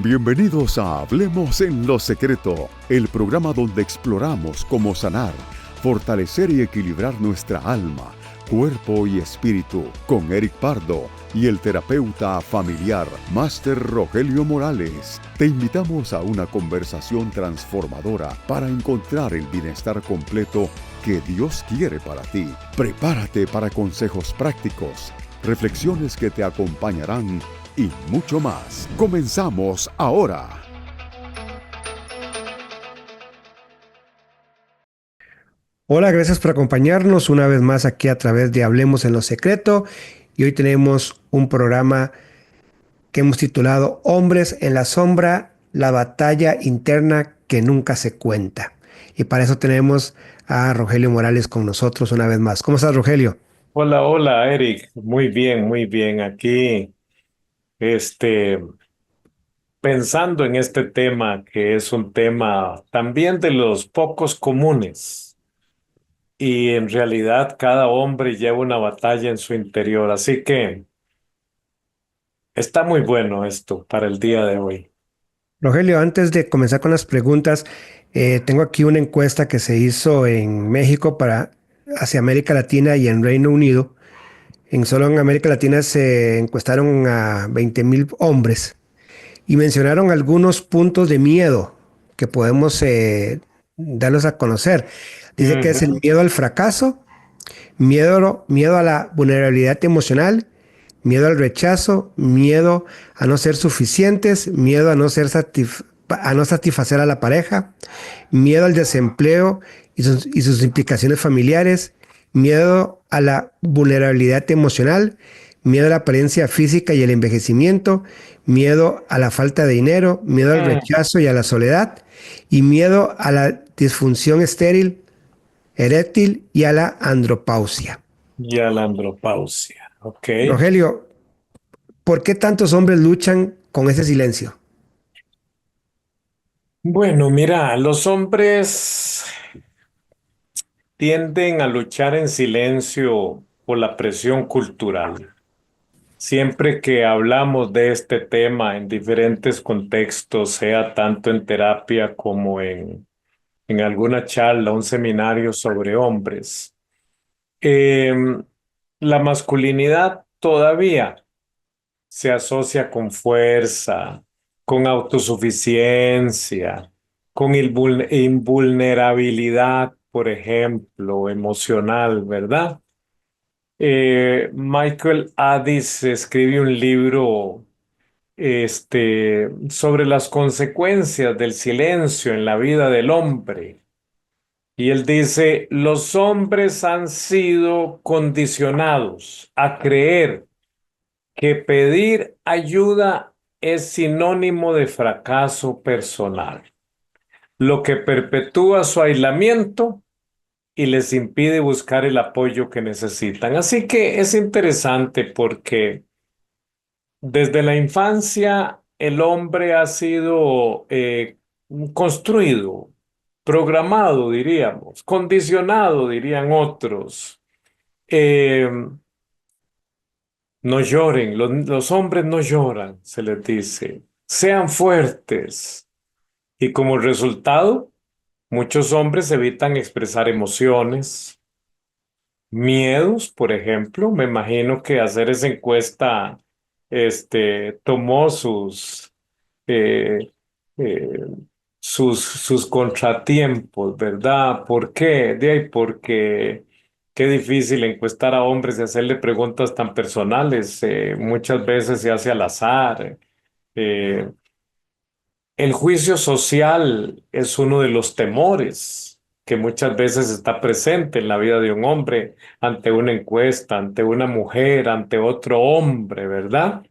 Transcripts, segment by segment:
Bienvenidos a Hablemos en lo Secreto, el programa donde exploramos cómo sanar, fortalecer y equilibrar nuestra alma, cuerpo y espíritu, con Eric Pardo y el terapeuta familiar, Máster Rogelio Morales. Te invitamos a una conversación transformadora para encontrar el bienestar completo que Dios quiere para ti. Prepárate para consejos prácticos, reflexiones que te acompañarán y mucho más. Comenzamos ahora. Hola, gracias por acompañarnos una vez más aquí a través de Hablemos en lo Secreto. Y hoy tenemos un programa que hemos titulado Hombres en la Sombra, la batalla interna que nunca se cuenta. Y para eso tenemos a Rogelio Morales con nosotros una vez más. ¿Cómo estás, Rogelio? Hola, hola, Eric. Muy bien, muy bien. Aquí, este, pensando en este tema, que es un tema también de los pocos comunes. Y en realidad cada hombre lleva una batalla en su interior. Así que está muy bueno esto para el día de hoy. Rogelio, antes de comenzar con las preguntas, tengo aquí una encuesta que se hizo en México hacia América Latina y en Reino Unido. Solo en América Latina se encuestaron a 20,000 hombres y mencionaron algunos puntos de miedo que podemos darlos a conocer. Dice que es el Ujú. miedo al fracaso, miedo a la vulnerabilidad emocional, miedo al rechazo, miedo a no ser suficientes, miedo a a no satisfacer a la pareja, miedo al desempleo y sus implicaciones familiares, miedo a la vulnerabilidad emocional, miedo a la apariencia física y el envejecimiento, miedo a la falta de dinero, miedo al Mm. rechazo y a la soledad, y miedo a la disfunción estéril, eréctil y a la andropausia. Y a la andropausia. Ok. Rogelio, ¿por qué tantos hombres luchan con ese silencio? Bueno, mira, los hombres tienden a luchar en silencio por la presión cultural. Siempre que hablamos de este tema en diferentes contextos, sea tanto en terapia como en alguna charla, un seminario sobre hombres, eh, la masculinidad todavía se asocia con fuerza, con autosuficiencia, con invulnerabilidad, por ejemplo, emocional, ¿verdad? Michael Addis escribe un libro sobre las consecuencias del silencio en la vida del hombre. Y él dice, los hombres han sido condicionados a creer que pedir ayuda es sinónimo de fracaso personal, lo que perpetúa su aislamiento y les impide buscar el apoyo que necesitan. Así que es interesante porque desde la infancia el hombre ha sido construido, programado, diríamos, condicionado, dirían otros. Eh, no lloren, los hombres no lloran, se les dice. Sean fuertes. Y como resultado, muchos hombres evitan expresar emociones, miedos, por ejemplo. Me imagino que hacer esa encuesta, tomó eh, eh, sus contratiempos, ¿verdad? ¿Por qué? De ahí, porque qué difícil encuestar a hombres y hacerle preguntas tan personales. Muchas veces se hace al azar. Eh, el juicio social es uno de los temores que muchas veces está presente en la vida de un hombre ante una encuesta, ante una mujer, ante otro hombre, ¿verdad?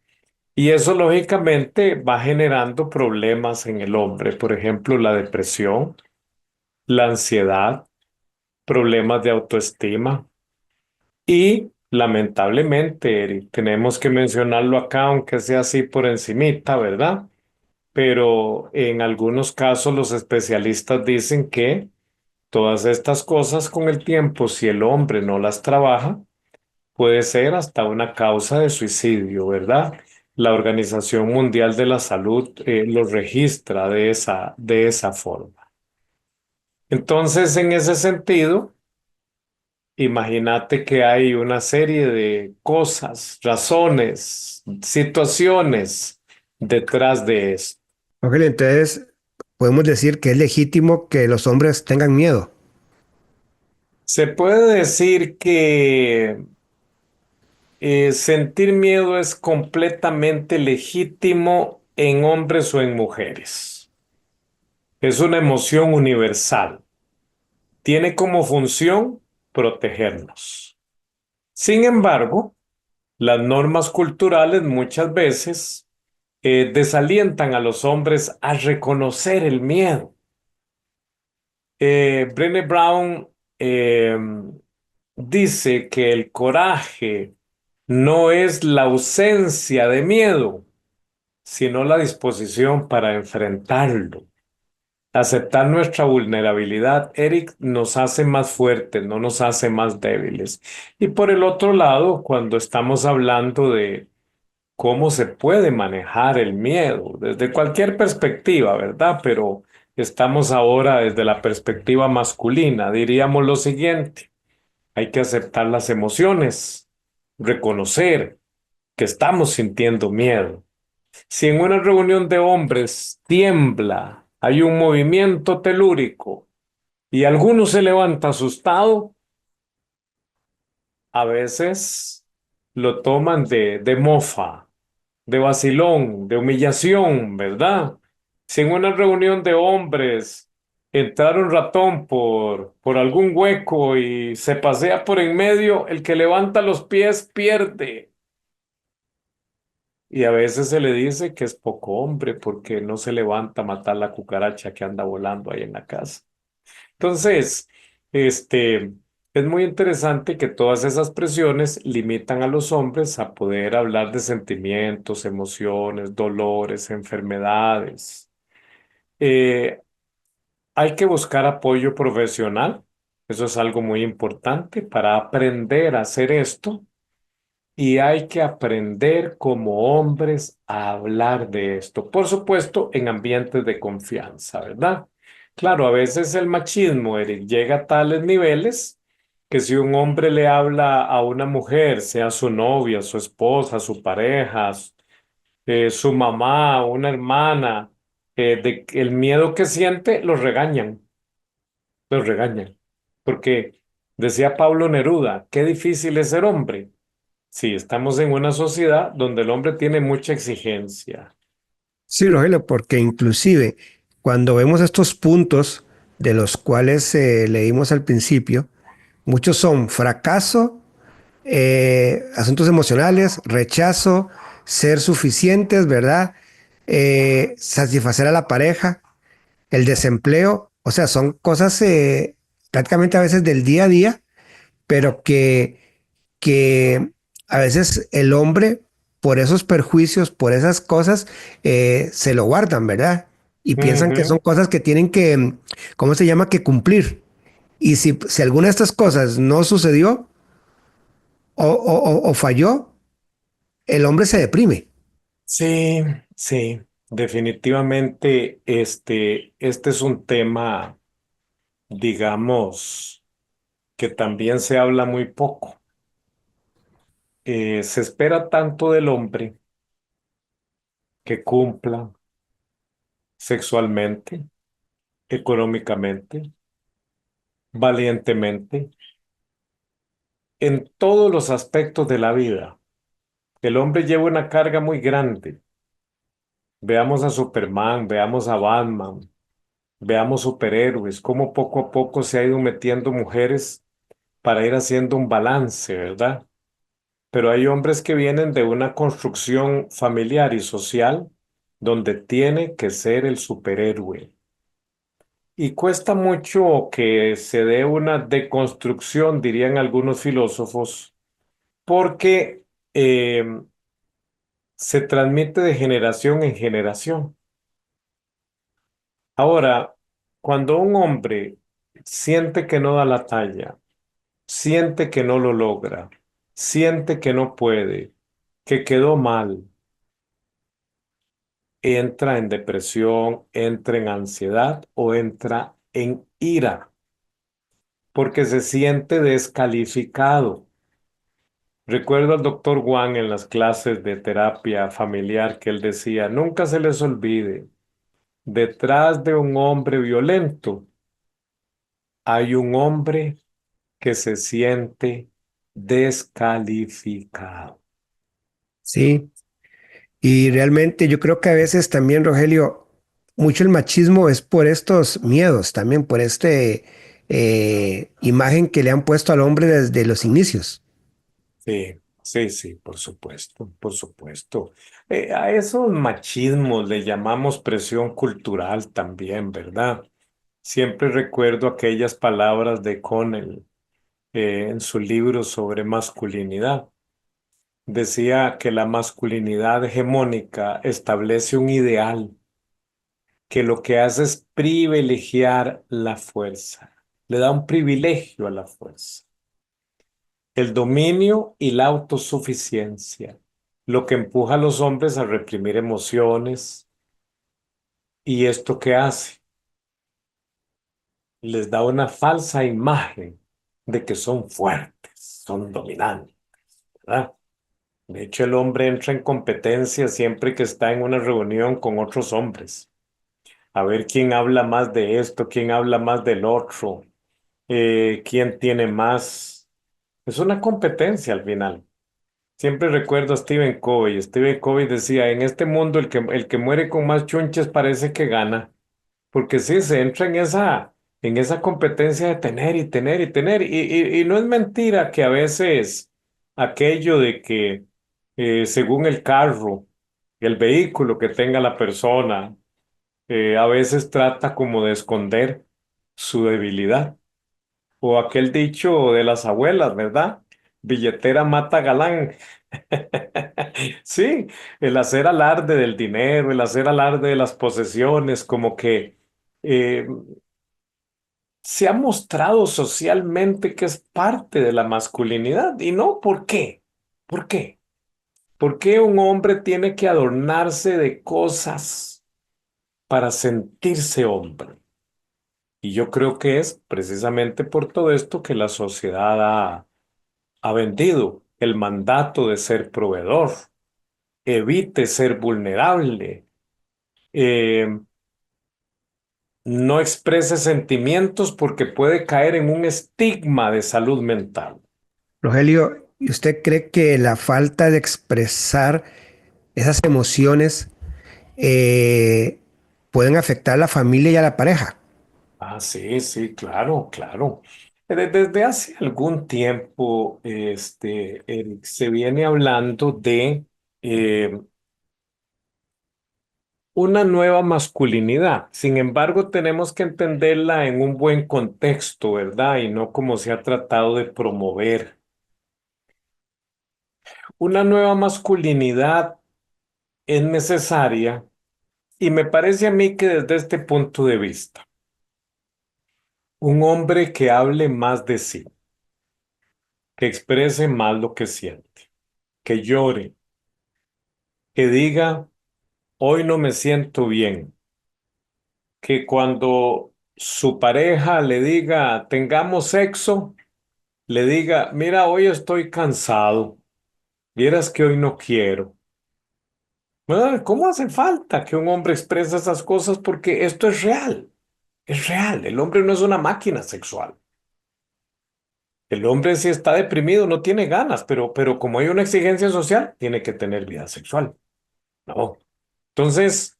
Y eso lógicamente va generando problemas en el hombre, por ejemplo, la depresión, la ansiedad, problemas de autoestima y lamentablemente, Eric, tenemos que mencionarlo acá, aunque sea así por encimita, ¿verdad? Pero en algunos casos los especialistas dicen que todas estas cosas con el tiempo, si el hombre no las trabaja, puede ser hasta una causa de suicidio, ¿verdad? la Organización Mundial de la Salud lo registra de esa forma. Entonces, en ese sentido, imagínate que hay una serie de cosas, razones, situaciones detrás de esto. Ok, entonces podemos decir que es legítimo que los hombres tengan miedo. Se puede decir que sentir miedo es completamente legítimo en hombres o en mujeres. Es una emoción universal. Tiene como función protegernos. Sin embargo, las normas culturales muchas veces desalientan a los hombres a reconocer el miedo. Brené Brown eh, dice que el coraje no es la ausencia de miedo, sino la disposición para enfrentarlo. Aceptar nuestra vulnerabilidad, Eric, nos hace más fuertes, no nos hace más débiles. Y por el otro lado, cuando estamos hablando de cómo se puede manejar el miedo, desde cualquier perspectiva, ¿verdad? Pero estamos ahora desde la perspectiva masculina, diríamos lo siguiente: hay que aceptar las emociones, reconocer que estamos sintiendo miedo. Si en una reunión de hombres tiembla, hay un movimiento telúrico y alguno se levanta asustado, a veces lo toman de mofa, de vacilón, de humillación, ¿verdad? Si en una reunión de hombres entra un ratón por algún hueco y se pasea por en medio, el que levanta los pies pierde. Y a veces se le dice que es poco hombre porque no se levanta a matar la cucaracha que anda volando ahí en la casa. Entonces, este, es muy interesante que todas esas presiones limitan a los hombres a poder hablar de sentimientos, emociones, dolores, enfermedades. Eh, Hay que buscar apoyo profesional. Eso es algo muy importante para aprender a hacer esto. Y hay que aprender como hombres a hablar de esto. Por supuesto, en ambientes de confianza, ¿verdad? Claro, a veces el machismo, Eric, llega a tales niveles que si un hombre le habla a una mujer, sea su novia, su esposa, su pareja, su mamá, una hermana, de el miedo que siente, los regañan. Porque decía Pablo Neruda, qué difícil es ser hombre. Sí, estamos en una sociedad donde el hombre tiene mucha exigencia. Sí, Rogelio, porque inclusive cuando vemos estos puntos de los cuales leímos al principio, muchos son fracaso, asuntos emocionales, rechazo, ser suficientes, ¿verdad? Satisfacer a la pareja, el desempleo, o sea, son cosas prácticamente a veces del día a día, pero que a veces el hombre, por esos perjuicios, por esas cosas, se lo guardan, ¿verdad? Y piensan que son Ujú. cosas que tienen que, ¿cómo se llama? Que cumplir. Y si alguna de estas cosas no sucedió o falló, el hombre se deprime. Sí, sí, definitivamente este es un tema, digamos, que también se habla muy poco. Se espera tanto del hombre que cumpla sexualmente, económicamente, valientemente, en todos los aspectos de la vida. El hombre lleva una carga muy grande. Veamos a Superman, veamos a Batman, veamos superhéroes, cómo poco a poco se ha ido metiendo mujeres para ir haciendo un balance, ¿verdad? Pero hay hombres que vienen de una construcción familiar y social donde tiene que ser el superhéroe. Y cuesta mucho que se dé una deconstrucción, dirían algunos filósofos, porque se transmite de generación en generación. Ahora, cuando un hombre siente que no da la talla, siente que no lo logra, siente que no puede, que quedó mal, entra en depresión, entra en ansiedad o entra en ira, porque se siente descalificado. Recuerdo al doctor Juan en las clases de terapia familiar que él decía, nunca se les olvide, detrás de un hombre violento hay un hombre que se siente descalificado. Sí, y realmente yo creo que a veces también, Rogelio, mucho el machismo es por estos miedos, también por este imagen que le han puesto al hombre desde los inicios. Sí, sí, sí, por supuesto, por supuesto. A esos machismos le llamamos presión cultural también, ¿verdad? Siempre recuerdo aquellas palabras de Connell en su libro sobre masculinidad. Decía que la masculinidad hegemónica establece un ideal que lo que hace es privilegiar la fuerza, le da un privilegio a la fuerza, el dominio y la autosuficiencia, lo que empuja a los hombres a reprimir emociones. ¿Y esto qué hace? Les da una falsa imagen de que son fuertes, son dominantes, ¿verdad? De hecho, el hombre entra en competencia siempre que está en una reunión con otros hombres. A ver quién habla más de esto, quién habla más del otro, quién tiene más. Es una competencia al final. Siempre recuerdo a Stephen Covey. Stephen Covey decía, en este mundo el que muere con más chunches parece que gana. Porque sí, se entra en esa competencia de tener y tener y tener. Y no es mentira que a veces aquello de que según el carro, el vehículo que tenga la persona, a veces trata como de esconder su debilidad. O aquel dicho de las abuelas, ¿verdad? Billetera mata galán. Sí, el hacer alarde del dinero, el hacer alarde de las posesiones, como que eh, se ha mostrado socialmente que es parte de la masculinidad. Y no, ¿por qué? ¿Por qué? ¿Por qué un hombre tiene que adornarse de cosas para sentirse hombre? Y yo creo que es precisamente por todo esto que la sociedad ha vendido el mandato de ser proveedor. Evite ser vulnerable. Eh, no exprese sentimientos porque puede caer en un estigma de salud mental. Rogelio, ¿y usted cree que la falta de expresar esas emociones eh, pueden afectar a la familia y a la pareja? Ah, sí, sí, claro, claro. Desde hace algún tiempo, Eric, se viene hablando de eh, una nueva masculinidad. Sin embargo, tenemos que entenderla en un buen contexto, ¿verdad? Y no como se ha tratado de promover. Una nueva masculinidad es necesaria y me parece a mí que desde este punto de vista, un hombre que hable más de sí, que exprese más lo que siente, que llore, que diga, hoy no me siento bien, que cuando su pareja le diga, tengamos sexo, le diga, mira, hoy estoy cansado, vieras que hoy no quiero. Ah, ¿cómo hace falta que un hombre exprese esas cosas? Porque esto es real, es real. El hombre no es una máquina sexual. El hombre si está deprimido no tiene ganas, pero como hay una exigencia social, tiene que tener vida sexual. No. Entonces,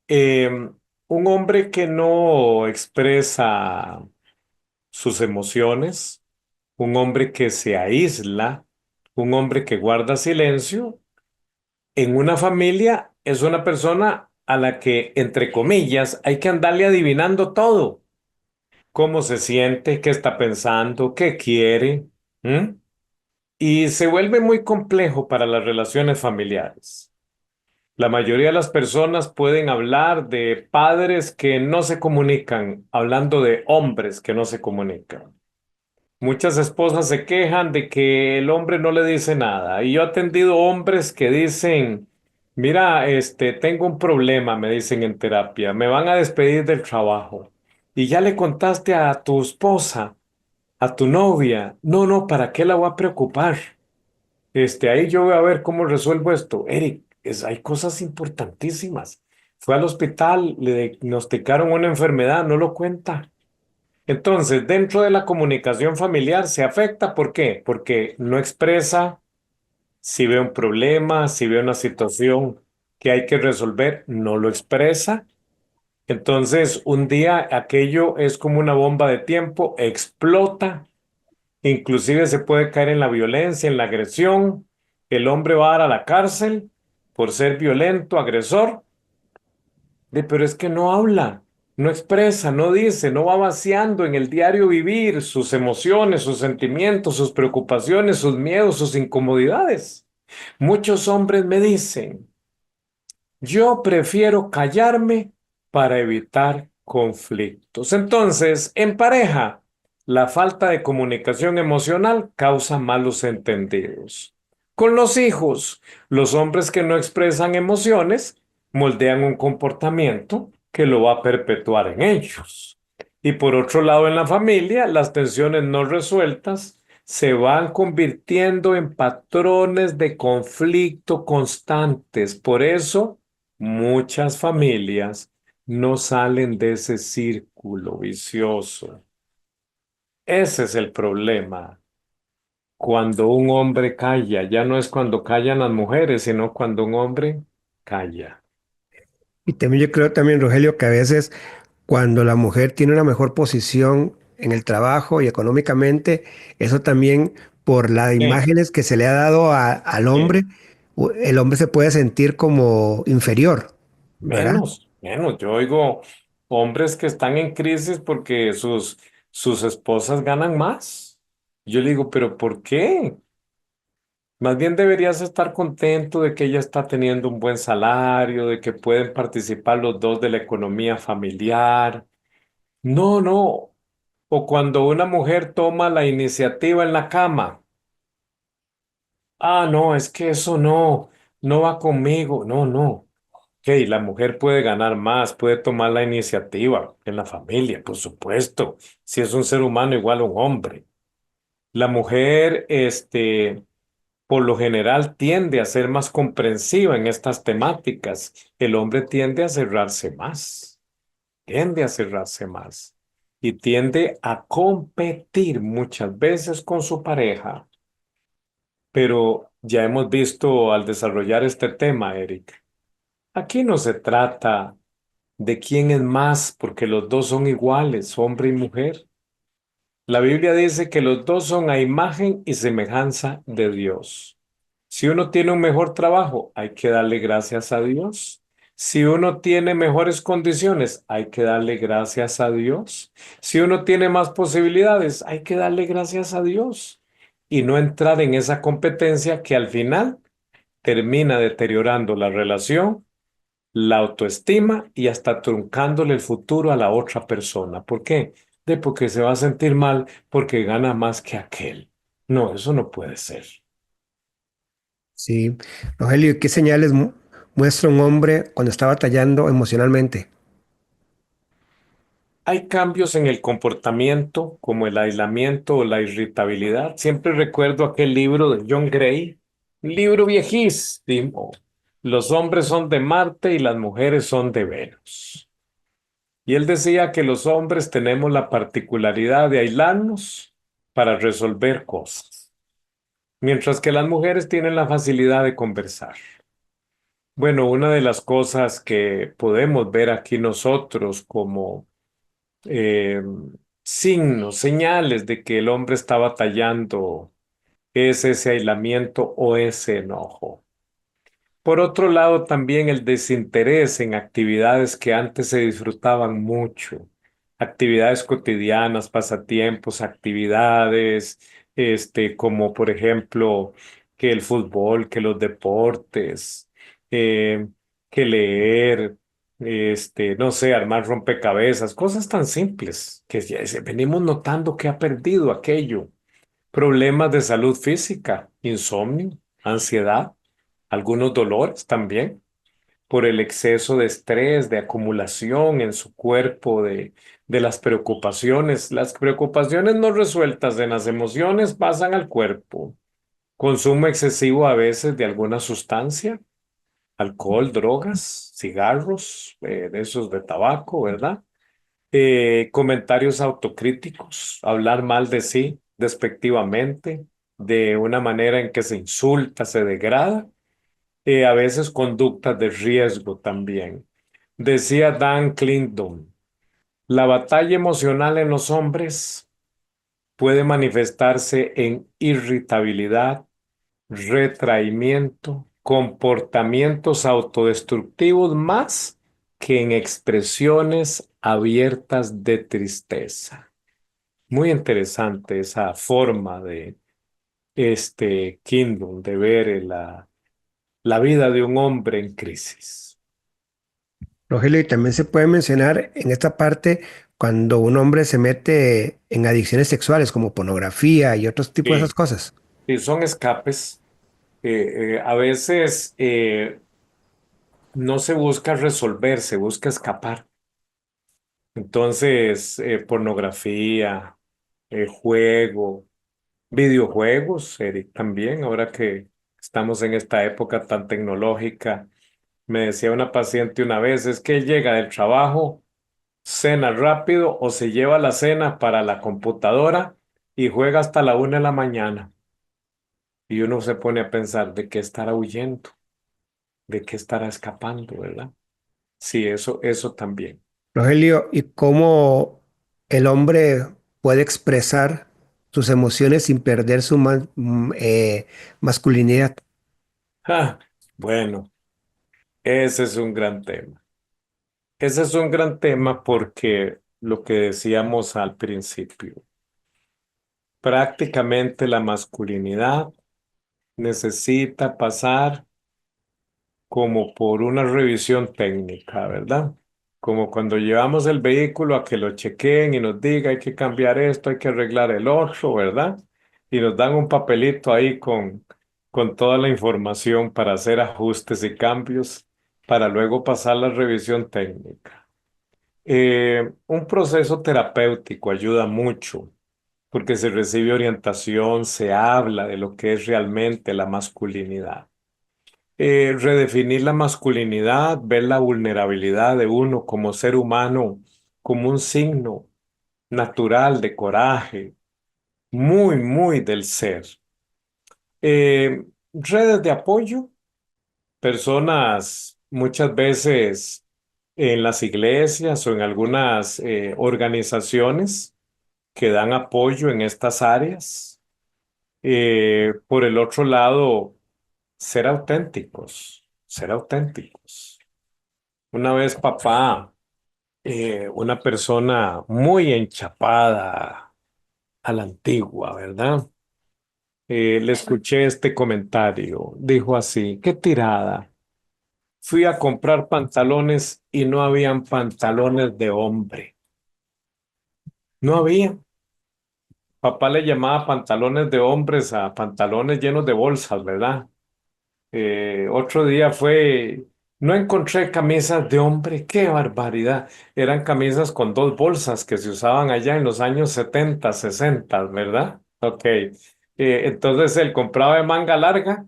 eh, un hombre que no expresa sus emociones, un hombre que se aísla, un hombre que guarda silencio, en una familia es una persona a la que, entre comillas, hay que andarle adivinando todo. Cómo se siente, qué está pensando, qué quiere. ¿M? Y se vuelve muy complejo para las relaciones familiares. La mayoría de las personas pueden hablar de padres que no se comunican, hablando de hombres que no se comunican. Muchas esposas se quejan de que el hombre no le dice nada. Y yo he atendido hombres que dicen, Mira, tengo un problema, me dicen en terapia. Me van a despedir del trabajo. Y ya le contaste a tu esposa, a tu novia. No, no, ¿para qué la voy a preocupar? Ahí yo voy a ver cómo resuelvo esto. Eric, hay cosas importantísimas. Fue al hospital, le diagnosticaron una enfermedad, no lo cuenta. Entonces, dentro de la comunicación familiar se afecta. ¿Por qué? Porque no expresa si ve un problema, si ve una situación que hay que resolver, no lo expresa. Entonces, un día aquello es como una bomba de tiempo, explota, inclusive se puede caer en la violencia, en la agresión. El hombre va a dar a la cárcel por ser violento, agresor, pero es que no habla, no expresa, no dice, no va vaciando en el diario vivir sus emociones, sus sentimientos, sus preocupaciones, sus miedos, sus incomodidades. Muchos hombres me dicen, yo prefiero callarme para evitar conflictos. Entonces, en pareja, la falta de comunicación emocional causa malos entendidos. Con los hijos, los hombres que no expresan emociones moldean un comportamiento que lo va a perpetuar en ellos. Y por otro lado, en la familia, las tensiones no resueltas se van convirtiendo en patrones de conflicto constantes. Por eso, muchas familias no salen de ese círculo vicioso. Ese es el problema. Cuando un hombre calla, ya no es cuando callan las mujeres, sino cuando un hombre calla. Y también yo creo también, Rogelio, que a veces cuando la mujer tiene una mejor posición en el trabajo y económicamente, eso también por las Eh, imágenes que se le ha dado al eh, hombre, el hombre se puede sentir como inferior, ¿verdad? menos. Yo oigo hombres que están en crisis porque sus esposas ganan más. Yo le digo, ¿pero por qué? Más bien deberías estar contento de que ella está teniendo un buen salario, de que pueden participar los dos de la economía familiar. No, no. O cuando una mujer toma la iniciativa en la cama. Ah, no, es que eso no va conmigo. No, no. Ok, la mujer puede ganar más, puede tomar la iniciativa en la familia, por supuesto. Si es un ser humano igual a un hombre. La mujer, por lo general tiende a ser más comprensiva en estas temáticas. El hombre tiende a cerrarse más y tiende a competir muchas veces con su pareja. Pero ya hemos visto al desarrollar este tema, Eric, aquí no se trata de quién es más, porque los dos son iguales, hombre y mujer. La Biblia dice que los dos son a imagen y semejanza de Dios. Si uno tiene un mejor trabajo, hay que darle gracias a Dios. Si uno tiene mejores condiciones, hay que darle gracias a Dios. Si uno tiene más posibilidades, hay que darle gracias a Dios. Y no entrar en esa competencia que al final termina deteriorando la relación, la autoestima y hasta truncándole el futuro a la otra persona. ¿Por qué? Porque se va a sentir mal porque gana más que aquel. No, eso no puede ser. Sí. Rogelio, ¿qué señales muestra un hombre cuando está batallando emocionalmente? Hay cambios en el comportamiento, como el aislamiento o la irritabilidad. Siempre recuerdo aquel libro de John Gray, un libro viejísimo. Los hombres son de Marte y las mujeres son de Venus. Y él decía que los hombres tenemos la particularidad de aislarnos para resolver cosas, mientras que las mujeres tienen la facilidad de conversar. Bueno, una de las cosas que podemos ver aquí nosotros como eh, signos, señales de que el hombre está batallando es ese aislamiento o ese enojo. Por otro lado, también el desinterés en actividades que antes se disfrutaban mucho, actividades cotidianas, pasatiempos, actividades, como por ejemplo, que el fútbol, que los deportes, eh, que leer, no sé, armar rompecabezas, cosas tan simples que venimos notando que ha perdido aquello. Problemas de salud física, insomnio, ansiedad, algunos dolores también. por el exceso de estrés, de acumulación en su cuerpo, de las preocupaciones. Las preocupaciones no resueltas en las emociones pasan al cuerpo. Consumo excesivo a veces de alguna sustancia, alcohol, drogas, cigarros, de esos de tabaco, ¿verdad? Comentarios autocríticos, hablar mal de sí despectivamente, de una manera en que se insulta, se degrada, a veces conductas de riesgo también. Decía Dan Clinton, la batalla emocional en los hombres puede manifestarse en irritabilidad, retraimiento, comportamientos autodestructivos más que en expresiones abiertas de tristeza. Muy interesante esa forma de este Kingdom de ver la vida de un hombre en crisis. Rogelio, y también se puede mencionar en esta parte cuando un hombre se mete en adicciones sexuales como pornografía y otros tipos de esas Sí, cosas. sí, son escapes. A veces no se busca resolver, se busca escapar. Entonces, pornografía, juego, videojuegos, Eric, también, ahora que estamos en esta época tan tecnológica, me decía una paciente una vez, es que él llega del trabajo, cena rápido o se lleva la cena para la computadora y juega hasta la 1 de la mañana. Y uno se pone a pensar de qué estará huyendo, de qué estará escapando, ¿verdad? Sí, eso también. Rogelio, y cómo el hombre puede expresar sus emociones sin perder su masculinidad. Ah, bueno, ese es un gran tema. Ese es un gran tema porque lo que decíamos al principio, prácticamente la masculinidad necesita pasar como por una revisión técnica, ¿verdad? Como cuando llevamos el vehículo a que lo chequeen y nos diga hay que cambiar esto, hay que arreglar el otro, ¿verdad? Y nos dan un papelito ahí con toda la información para hacer ajustes y cambios para luego pasar la revisión técnica. Un proceso terapéutico ayuda mucho porque se recibe orientación, se habla de lo que es realmente la masculinidad. Redefinir la masculinidad, ver la vulnerabilidad de uno como ser humano, como un signo natural de coraje, muy, muy del ser. Redes de apoyo, personas muchas veces en las iglesias o en algunas organizaciones que dan apoyo en estas áreas. Por el otro lado, ser auténticos, ser auténticos. Una vez papá, una persona muy enchapada a la antigua, ¿verdad? Le escuché este comentario. Dijo así, qué tirada. Fui a comprar pantalones y no habían pantalones de hombre. No había. Papá le llamaba pantalones de hombres a pantalones llenos de bolsas, ¿verdad? Otro día fue, no encontré camisas de hombre, qué barbaridad. Eran camisas con dos bolsas que se usaban allá en los años 70, 60, ¿verdad? Ok. Entonces él compraba de manga larga,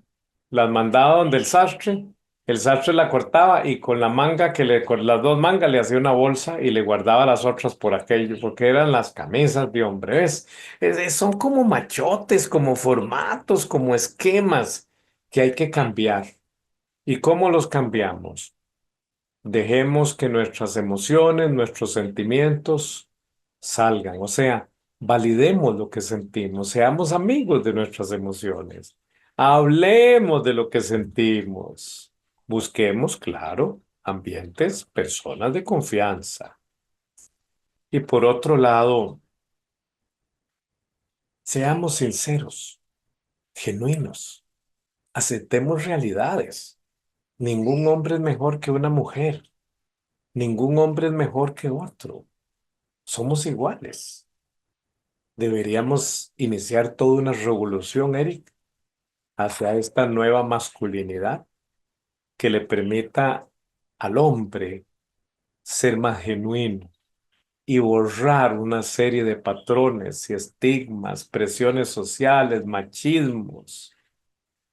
las mandaba donde el sastre la cortaba y con la manga con las dos mangas le hacía una bolsa y le guardaba las otras por aquello, porque eran las camisas de hombre. ¿Ves? Son como machotes, como formatos, como esquemas que hay que cambiar. ¿Y cómo los cambiamos? Dejemos que nuestras emociones, nuestros sentimientos salgan, o sea, validemos lo que sentimos, seamos amigos de nuestras emociones, hablemos de lo que sentimos, busquemos, claro, ambientes, personas de confianza. Y por otro lado, seamos sinceros, genuinos, aceptemos realidades. Ningún hombre es mejor que una mujer. Ningún hombre es mejor que otro. Somos iguales. Deberíamos iniciar toda una revolución, Eric, hacia esta nueva masculinidad que le permita al hombre ser más genuino y borrar una serie de patrones y estigmas, presiones sociales, machismos,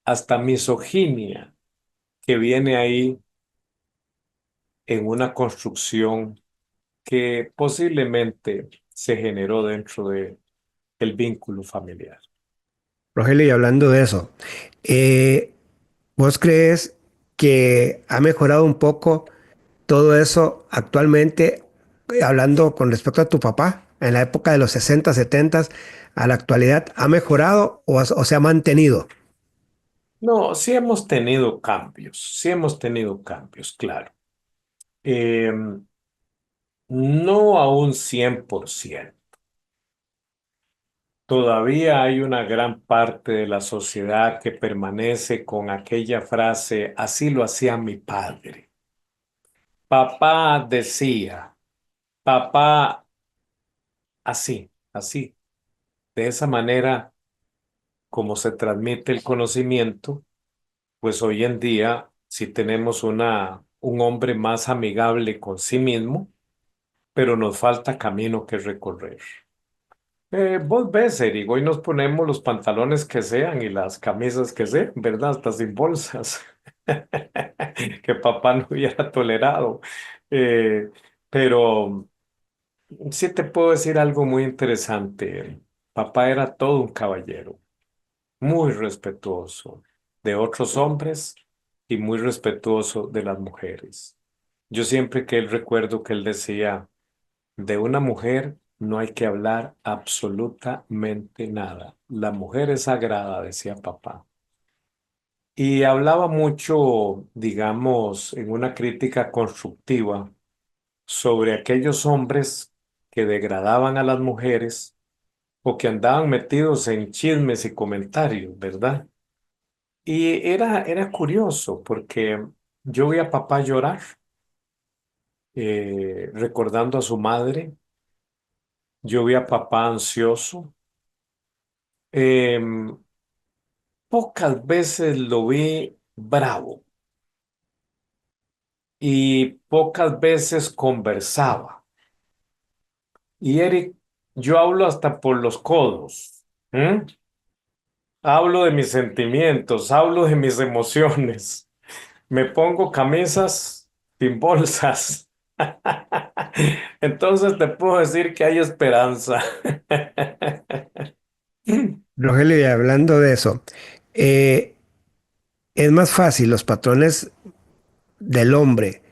hasta misoginia que viene ahí en una construcción que posiblemente se generó dentro de el vínculo familiar. Rogelio, y hablando de eso, eh, ¿vos crees que ha mejorado un poco todo eso actualmente, hablando con respecto a tu papá, en la época de los 60, 70, a la actualidad, ha mejorado o se ha mantenido? No, sí hemos tenido cambios, claro. Eh, no a un 100%. Todavía hay una gran parte de la sociedad que permanece con aquella frase, así lo hacía mi padre. Papá decía, papá así, así. De esa manera, como se transmite el conocimiento, pues hoy en día, si tenemos un hombre más amigable con sí mismo, pero nos falta camino que recorrer. Vos ves, Eric, hoy nos ponemos los pantalones que sean y las camisas que sean, ¿verdad? Hasta sin bolsas, que papá no hubiera tolerado. Eh, pero sí te puedo decir algo muy interesante. Papá era todo un caballero, muy respetuoso de otros hombres y muy respetuoso de las mujeres. Yo siempre que él recuerdo que él decía, de una mujer no hay que hablar absolutamente nada. La mujer es sagrada, decía papá. Y hablaba mucho, digamos, en una crítica constructiva sobre aquellos hombres que degradaban a las mujeres o que andaban metidos en chismes y comentarios, ¿verdad? Y era curioso porque yo vi a papá llorar, recordando a su madre. Yo vi a papá ansioso. Em, Pocas veces lo vi bravo y pocas veces conversaba. Y Eric, yo hablo hasta por los codos. ¿M? Hablo de mis sentimientos, hablo de mis emociones. Me pongo camisas sin bolsas. Entonces te puedo decir que hay esperanza. Rogelio, y hablando de eso, eh, es más fácil los patrones del hombre,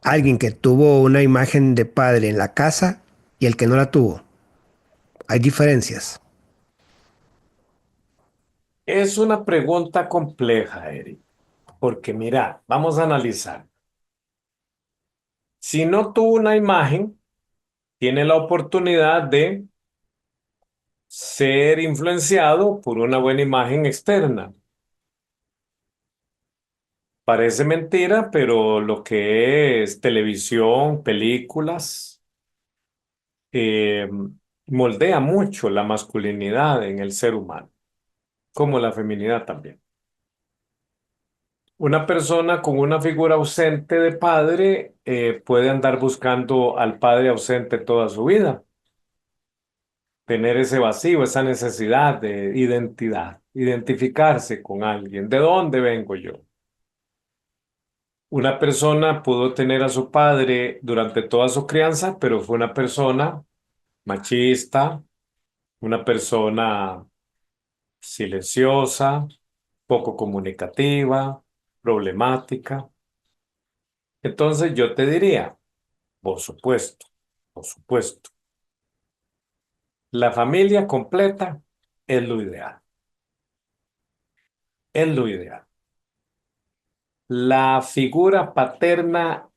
alguien que tuvo una imagen de padre en la casa y el que no la tuvo. Hay diferencias. Es una pregunta compleja, Eric, porque mira, vamos a analizar. Si no tuvo una imagen, tiene la oportunidad de ser influenciado por una buena imagen externa. Parece mentira, pero lo que es televisión, películas, eh, moldea mucho la masculinidad en el ser humano, como la feminidad también. Una persona con una figura ausente de padre puede andar buscando al padre ausente toda su vida, tener ese vacío, esa necesidad de identidad, identificarse con alguien. ¿De dónde vengo yo? Una persona pudo tener a su padre durante toda su crianza, pero fue una persona machista, una persona silenciosa, poco comunicativa, problemática. Entonces yo te diría, por supuesto, por supuesto, la familia completa es lo ideal, es lo ideal. La figura paterna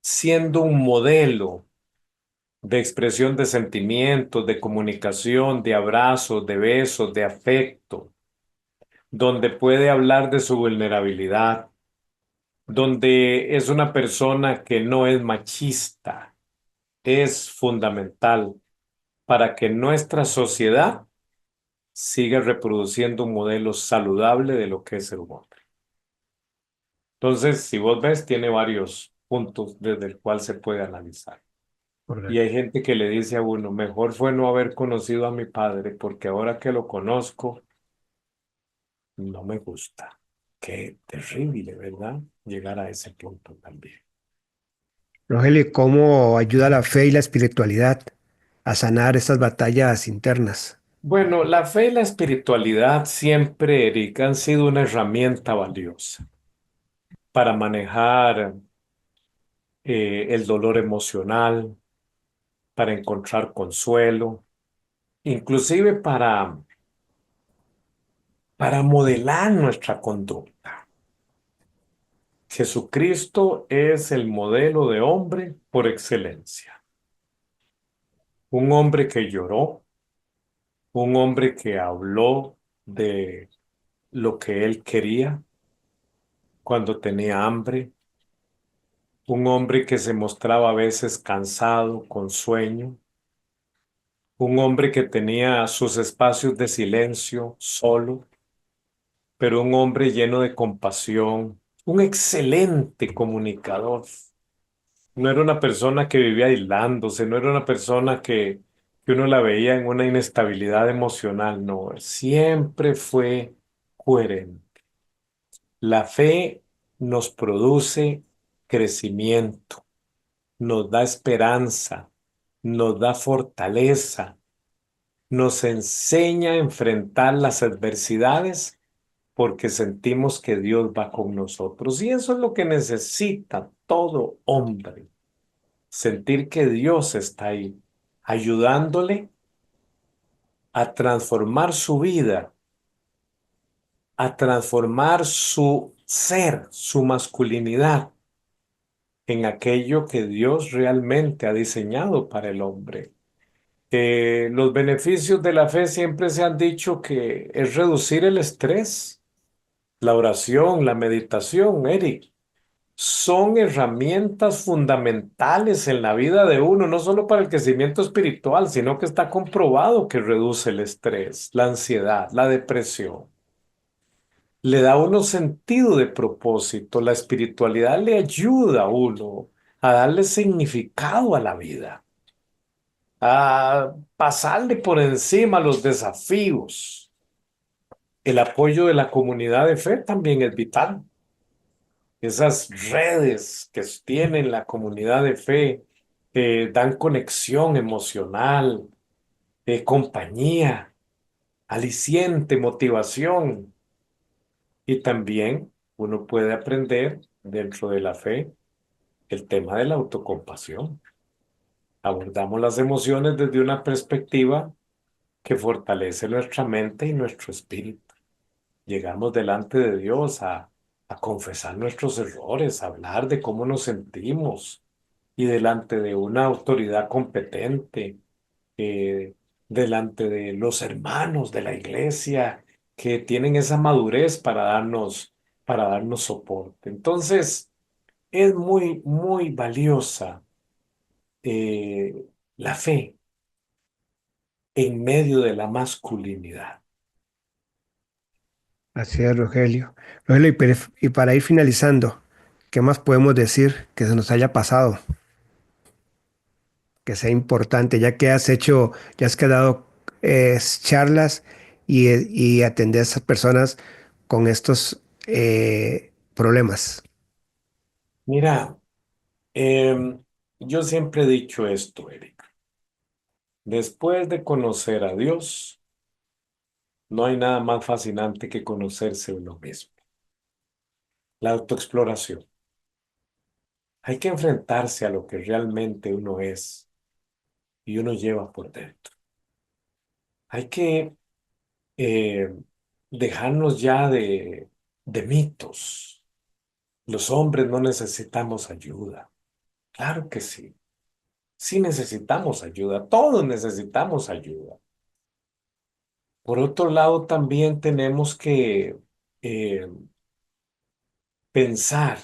siendo un modelo de expresión de sentimientos, de comunicación, de abrazos, de besos, de afecto, donde puede hablar de su vulnerabilidad, donde es una persona que no es machista, es fundamental para que nuestra sociedad siga reproduciendo un modelo saludable de lo que es el hombre. Entonces, si vos ves, tiene varios puntos desde el cual se puede analizar. Y hay Correcto. gente que le dice a uno, mejor fue no haber conocido a mi padre, porque ahora que lo conozco, no me gusta. Qué terrible, ¿verdad? Llegar a ese punto también. Rogelio, ¿y cómo ayuda la fe y la espiritualidad a sanar estas batallas internas? Bueno, la fe y la espiritualidad siempre, Eric, han sido una herramienta valiosa para manejar el dolor emocional, para encontrar consuelo, inclusive para modelar nuestra conducta. Jesucristo es el modelo de hombre por excelencia. Un hombre que lloró, un hombre que habló de lo que él quería cuando tenía hambre, un hombre que se mostraba a veces cansado, con sueño, un hombre que tenía sus espacios de silencio solo, pero un hombre lleno de compasión, un excelente comunicador. No era una persona que vivía aislándose, no era una persona que uno la veía en una inestabilidad emocional, no, siempre fue coherente. La fe nos produce crecimiento, nos da esperanza, nos da fortaleza, nos enseña a enfrentar las adversidades porque sentimos que Dios va con nosotros. Y eso es lo que necesita todo hombre, sentir que Dios está ahí, ayudándole a transformar su vida, a transformar su ser, su masculinidad en aquello que Dios realmente ha diseñado para el hombre. Los beneficios de la fe siempre se han dicho que es reducir el estrés, la oración, la meditación, Eric. Son herramientas fundamentales en la vida de uno, no solo para el crecimiento espiritual, sino que está comprobado que reduce el estrés, la ansiedad, la depresión. Le da a uno sentido de propósito. La espiritualidad le ayuda a uno a darle significado a la vida, a pasarle por encima los desafíos. El apoyo de la comunidad de fe también es vital. Esas redes que tienen la comunidad de fe dan conexión emocional, compañía, aliciente, motivación. Y también uno puede aprender dentro de la fe el tema de la autocompasión. Abordamos las emociones desde una perspectiva que fortalece nuestra mente y nuestro espíritu. Llegamos delante de Dios a confesar nuestros errores, a hablar de cómo nos sentimos y delante de una autoridad competente, eh, delante de los hermanos de la iglesia que tienen esa madurez para darnos soporte. Entonces, es muy, muy valiosa eh, la fe en medio de la masculinidad. Así es, Rogelio. Rogelio, y para ir finalizando, ¿qué más podemos decir que se nos haya pasado, que sea importante, ya que has hecho, ya has quedado charlas y atender a esas personas con estos problemas? Mira, yo siempre he dicho esto, Eric. Después de conocer a Dios, no hay nada más fascinante que conocerse uno mismo. La autoexploración. Hay que enfrentarse a lo que realmente uno es y uno lleva por dentro. Hay que eh, dejarnos ya de mitos. Los hombres no necesitamos ayuda. Claro que sí. Sí necesitamos ayuda. Todos necesitamos ayuda. Por otro lado, también tenemos que eh, pensar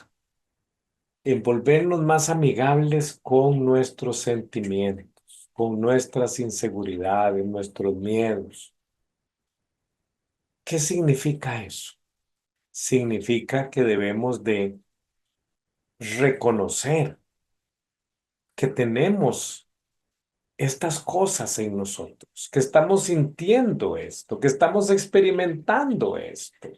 en volvernos más amigables con nuestros sentimientos, con nuestras inseguridades, nuestros miedos. ¿Qué significa eso? Significa que debemos de reconocer que tenemos estas cosas en nosotros, que estamos sintiendo esto, que estamos experimentando esto.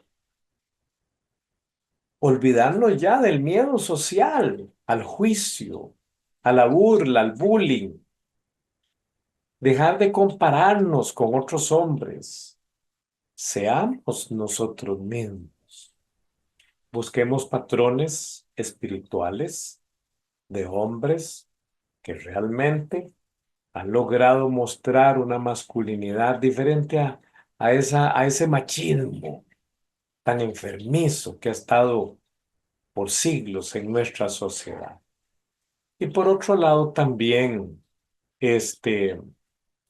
Olvidarnos ya del miedo social, al juicio, a la burla, al bullying. Dejar de compararnos con otros hombres. Seamos nosotros mismos. Busquemos patrones espirituales de hombres que realmente han logrado mostrar una masculinidad diferente a ese machismo tan enfermizo que ha estado por siglos en nuestra sociedad. Y por otro lado también,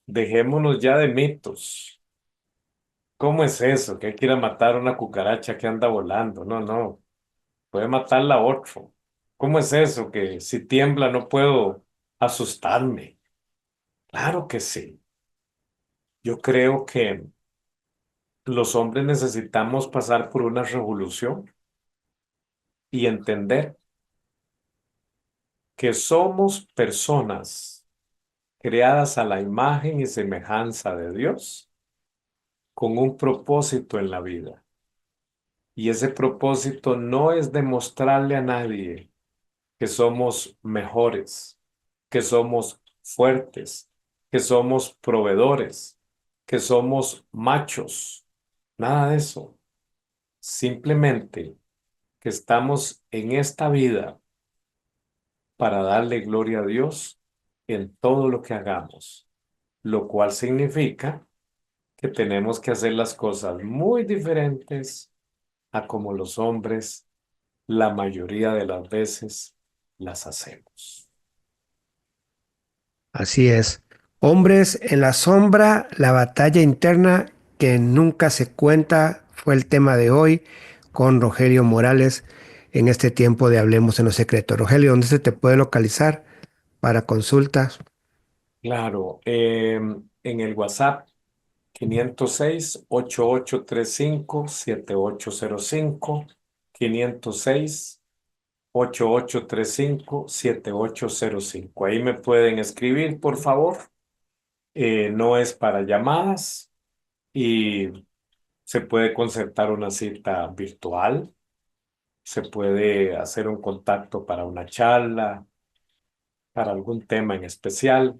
dejémonos ya de mitos. ¿Cómo es eso? Que hay que ir a matar a una cucaracha que anda volando. No, no, puede matarla a otro. ¿Cómo es eso? Que si tiembla no puedo asustarme. Claro que sí. Yo creo que los hombres necesitamos pasar por una revolución y entender que somos personas creadas a la imagen y semejanza de Dios con un propósito en la vida. Y ese propósito no es demostrarle a nadie que somos mejores, que somos fuertes, que somos proveedores, que somos machos. Nada de eso. Simplemente que estamos en esta vida para darle gloria a Dios en todo lo que hagamos, lo cual significa que tenemos que hacer las cosas muy diferentes a como los hombres la mayoría de las veces las hacemos. Así es. Hombres en la sombra, la batalla interna que nunca se cuenta fue el tema de hoy con Rogelio Morales en este tiempo de Hablemos en lo Secreto. Rogelio, ¿dónde se te puede localizar para consultas? Claro, en el WhatsApp 506-8835-7805, 506-8835-7805. Ahí me pueden escribir, por favor. No es para llamadas y se puede concertar una cita virtual. Se puede hacer un contacto para una charla, para algún tema en especial.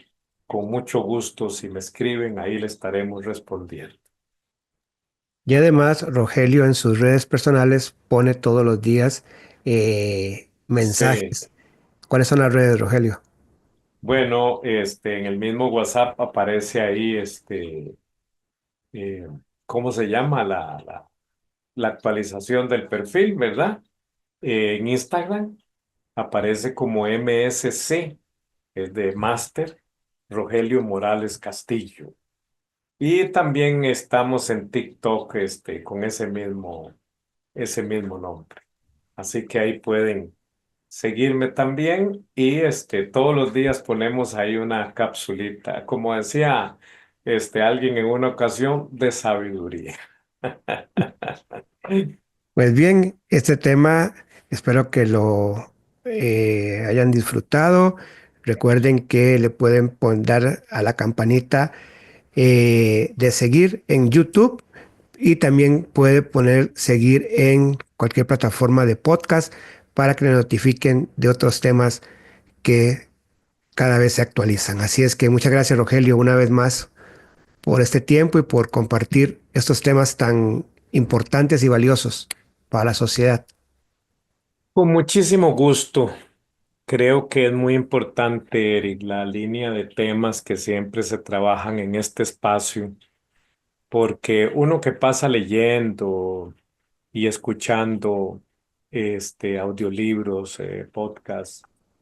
Con mucho gusto, si me escriben, ahí le estaremos respondiendo. Y además, Rogelio en sus redes personales pone todos los días Sí. mensajes. ¿Cuáles son las redes, Rogelio? Bueno, en el mismo WhatsApp aparece ahí, eh, ¿cómo se llama? La actualización del perfil, ¿verdad? En Instagram aparece como MSC, es de Máster Rogelio Morales Castillo. Y también estamos en TikTok, con ese mismo nombre. Así que ahí pueden seguirme también y todos los días ponemos ahí una capsulita, como decía alguien en una ocasión, de sabiduría. Pues bien, este tema espero que lo hayan disfrutado. Recuerden que le pueden dar a la campanita de seguir en YouTube y también puede poner seguir en cualquier plataforma de podcast para que le notifiquen de otros temas que cada vez se actualizan. Así es que muchas gracias, Rogelio, una vez más por este tiempo y por compartir estos temas tan importantes y valiosos para la sociedad. Con muchísimo gusto. Creo que es muy importante, Eric, la línea de temas que siempre se trabajan en este espacio, porque uno que pasa leyendo y escuchando audiolibros, podcasts,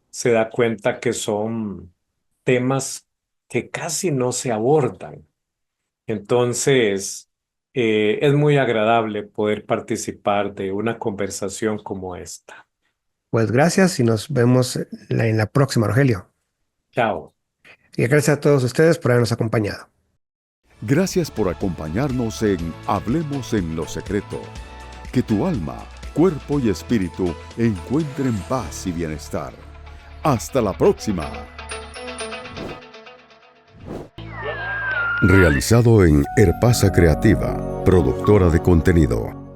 se da cuenta que son temas que casi no se abordan. Entonces, es muy agradable poder participar de una conversación como esta. Pues gracias y nos vemos en la próxima, Rogelio. Chao. Y gracias a todos ustedes por habernos acompañado. Gracias por acompañarnos en Hablemos en lo Secreto. Que tu alma, cuerpo y espíritu encuentren paz y bienestar. Hasta la próxima. Realizado en Herpasa Creativa, productora de contenido.